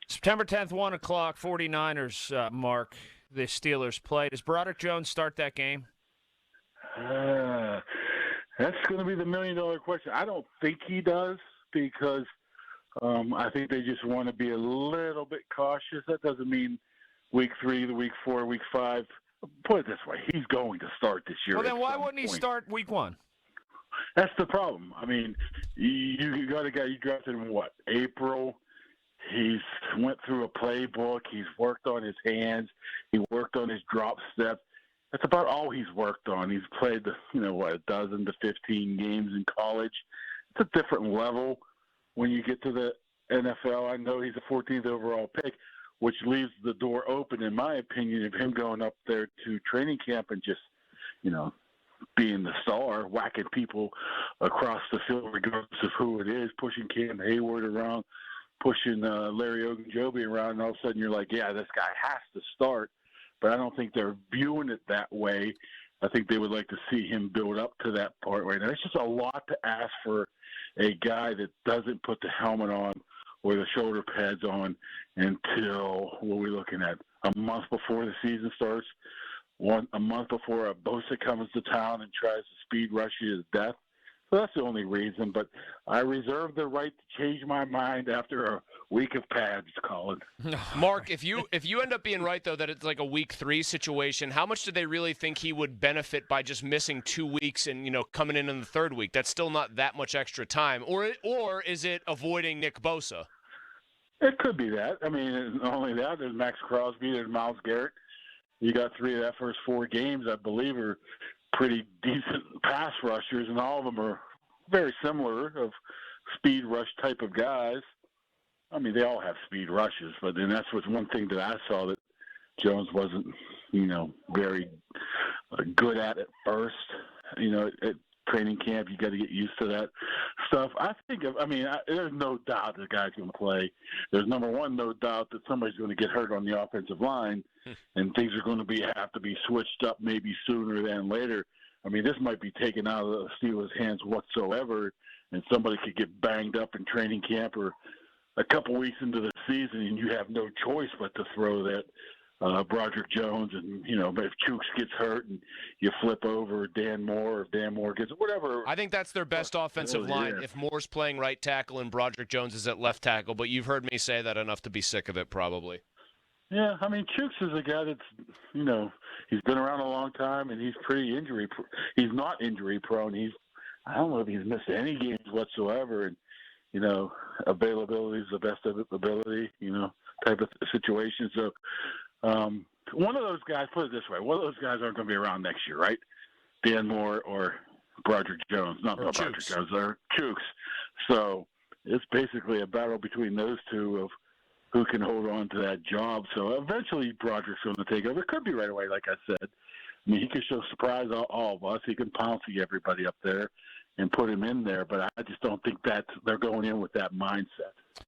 September 10th, 1 o'clock, 49ers, Mark, the Steelers play. Does Broderick Jones start that game? That's going to be the million-dollar question. I don't think he does because I think they just want to be a little bit cautious. That doesn't mean week 3, the week 4, week 5. Put it this way, he's going to start this year. Well, then why wouldn't he start week 1? That's the problem. I mean, you got a guy you drafted in April. He's went through a playbook. He's worked on his hands. He worked on his drop step. That's about all he's worked on. He's played, a dozen to 15 games in college. It's a different level when you get to the NFL. I know he's a 14th overall pick, which leaves the door open, in my opinion, of him going up there to training camp and just, being the star, whacking people across the field regardless of who it is, pushing Cam Hayward around, pushing Larry Ogunjobi around, and all of a sudden you're like, yeah, this guy has to start. But I don't think they're viewing it that way. I think they would like to see him build up to that part right now. It's just a lot to ask for a guy that doesn't put the helmet on or the shoulder pads on until, what are we looking at, a month before the season starts, a month before Bosa comes to town and tries to speed rush you to death. So that's the only reason. But I reserve the right to change my mind after a week of pads, Colin. Mark, if you end up being right, though, that it's like a week 3 situation, how much do they really think he would benefit by just missing 2 weeks and, coming in the third week? That's still not that much extra time. Or is it avoiding Nick Bosa? It could be that. I mean, not only that, there's Max Crosby, there's Myles Garrett. You got 3 of that first 4 games, I believe, are pretty decent pass rushers, and all of them are very similar of speed rush type of guys. I mean, they all have speed rushes, but then that's what's one thing that I saw that Jones wasn't, very good at first. At training camp, you got to get used to that stuff. There's no doubt the guy's going to play. There's, number one, no doubt that somebody's going to get hurt on the offensive line, and things are going to have to be switched up maybe sooner than later. I mean, this might be taken out of the Steelers' hands whatsoever, and somebody could get banged up in training camp or a couple weeks into the season, and you have no choice but to throw that Broderick Jones, and if Chooks gets hurt and you flip over Dan Moore, or Dan Moore gets whatever. I think that's their best offensive line if Moore's playing right tackle and Broderick Jones is at left tackle. But you've heard me say that enough to be sick of it, probably. Yeah, I mean, Chooks is a guy that's he's been around a long time and he's pretty he's not injury prone. I don't know if he's missed any games whatsoever, and availability is the best of ability, type of situation. So. One of those guys, put it this way, one of those guys aren't going to be around next year, right? Dan Moore or Broderick Jones. Not Broderick Jones, or Chooks. So it's basically a battle between those two of who can hold on to that job. So eventually Broderick's going to take over. It could be right away, like I said. I mean, he could show surprise all of us. He can pounce everybody up there and put him in there. But I just don't think they're going in with that mindset.